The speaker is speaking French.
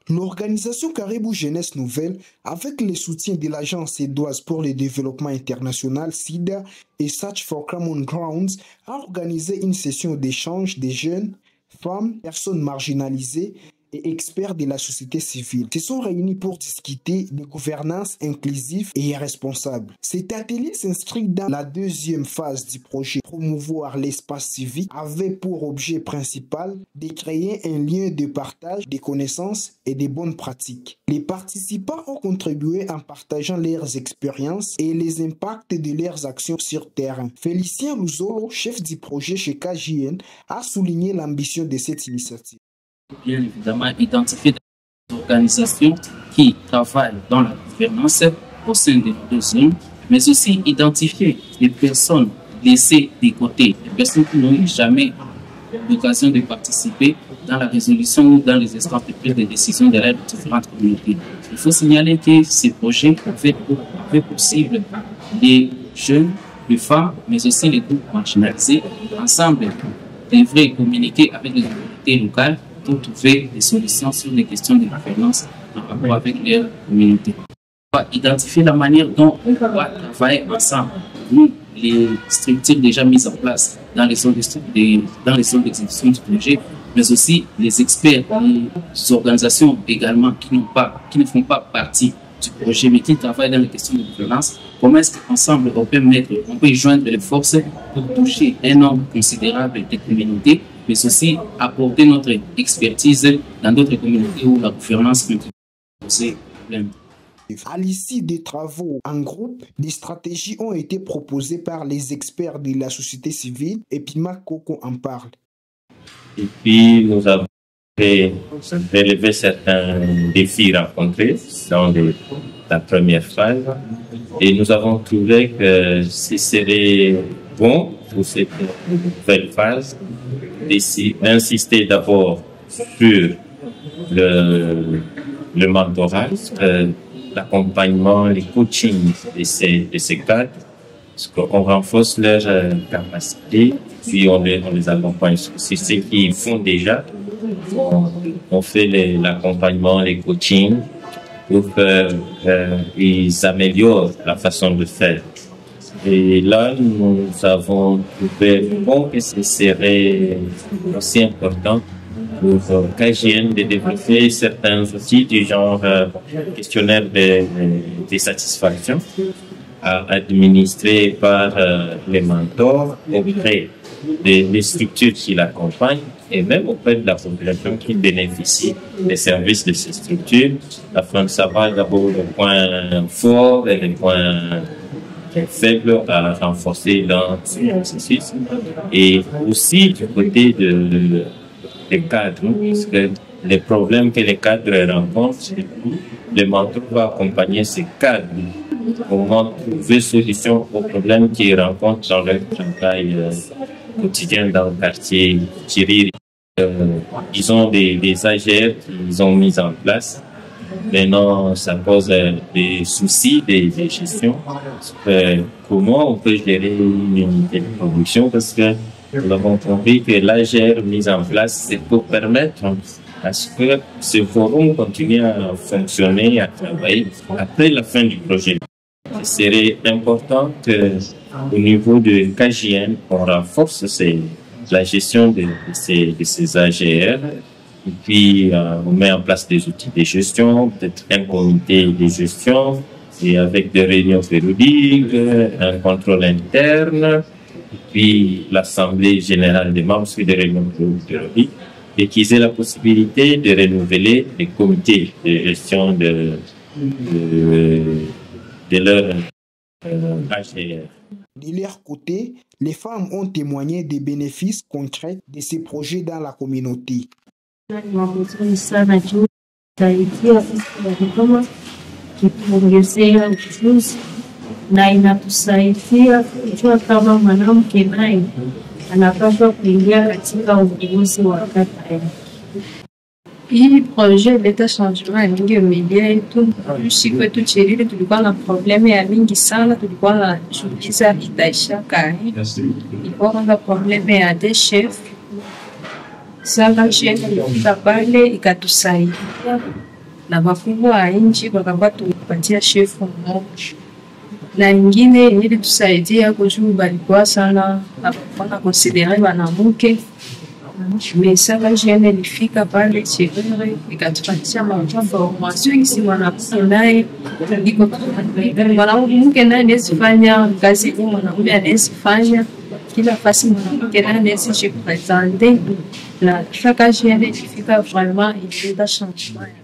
L'organisation Caribou Jeunesse Nouvelle, avec le soutien de l'Agence suédoise pour le développement international SIDA et Search for Common Grounds, a organisé une session d'échange des jeunes, femmes, personnes marginalisées et experts de la société civile se sont réunis pour discuter de gouvernance inclusive et responsable. Cet atelier s'inscrit dans la deuxième phase du projet Promouvoir l'espace civique avec pour objet principal de créer un lien de partage des connaissances et des bonnes pratiques. Les participants ont contribué en partageant leurs expériences et les impacts de leurs actions sur terrain. Félicien Luzolo, chef du projet chez KJN, a souligné l'ambition de cette initiative. Bien évidemment, identifier des organisations qui travaillent dans la gouvernance au sein des zones, mais aussi identifier les personnes laissées de côté, les personnes qui n'ont jamais l'occasion de participer dans la résolution ou dans les instances de prise de décision de l'aide de différentes communautés. Il faut signaler que ces projets avaient possible les jeunes, les femmes, mais aussi les groupes marginalisés, ensemble, devraient communiquer avec les communautés locales pour trouver des solutions sur les questions de gouvernance en rapport avec les communautés. On va identifier la manière dont on va travailler ensemble, nous, les structures déjà mises en place dans les zones d'exécution du projet, mais aussi les experts, les organisations également qui ne font pas partie du projet, mais qui travaillent dans les questions de gouvernance. Comment est-ce qu'ensemble on peut joindre les forces pour toucher un nombre considérable de communautés, mais aussi apporter notre expertise dans d'autres communautés où la gouvernance continue à poser problème. À l'issue des travaux en groupe, des stratégies ont été proposées par les experts de la société civile et Pima Coco en parle. Et puis nous avons relevé certains défis rencontrés dans la première phase et nous avons trouvé que ce serait bon pour cette nouvelle phase d'insister d'abord sur le mentorat, l'accompagnement, les coachings de ces cadres, parce qu'on renforce leur capacité, puis on les accompagne. C'est ce qu'ils font déjà. On fait l'accompagnement, les coachings, pour qu'ils améliorent la façon de faire. Et là, nous avons trouvé bon que ce serait aussi important pour KGN de développer certains outils du genre questionnaire de satisfaction administré par les mentors auprès des structures qui l'accompagnent et même auprès de la population qui bénéficie des services de ces structures afin de savoir d'abord les points forts et les points faibles à renforcer dans ce processus. Et aussi du côté des cadres, parce que les problèmes que les cadres rencontrent, le mentor va accompagner ces cadres. Comment trouver solution aux problèmes qu'ils rencontrent dans leur travail quotidien dans le quartier Chiriri. Ils ont des AGR qu'ils ont mis en place. Maintenant, ça pose des soucis de gestion. Comment on peut gérer une unité de production? Parce que nous avons compris que l'AGR mise en place, c'est pour permettre à ce que ce forum continue à fonctionner, à travailler après la fin du projet. Il serait important qu'au niveau de KJN, on renforce la gestion de ces AGR. Et puis, on met en place des outils de gestion, peut-être un comité de gestion, et avec des réunions périodiques, un contrôle interne, et puis l'Assemblée générale des membres suit des réunions périodiques, et qu'ils aient la possibilité de renouveler les comités de gestion de leur AGR. De leur côté, les femmes ont témoigné des bénéfices concrets de ces projets dans la communauté. Kuongezea ujuzi na inatusaidia kujua kama mwanamke naye anapaswa kuingia katika uongozi wa kata. Hii projet leta changement mingi media yetu. Sisi kwetu Chiriri tulikuwa na probleme ya mingi sana, tulikuwa na juliza itaisha kari. Ilikuwa na probleme ya des chefs. Sala jeune ilifika pale ikatusaidia na wakubwa wa nchi wakawa tupatia shefu mmoja na ingine ili tusaidia kujua balikuwa sana hapana considere wanamke. Sala jeune ilifika pale Chirere ikatupatia information kisi mwanamke naye iko mwanamke naye anazifanya kazi yenye mwanaume anazifanya kila fasi mwanamke naye anaweza jipresenter na chaque jeune ilifika vraiment ilileta changement.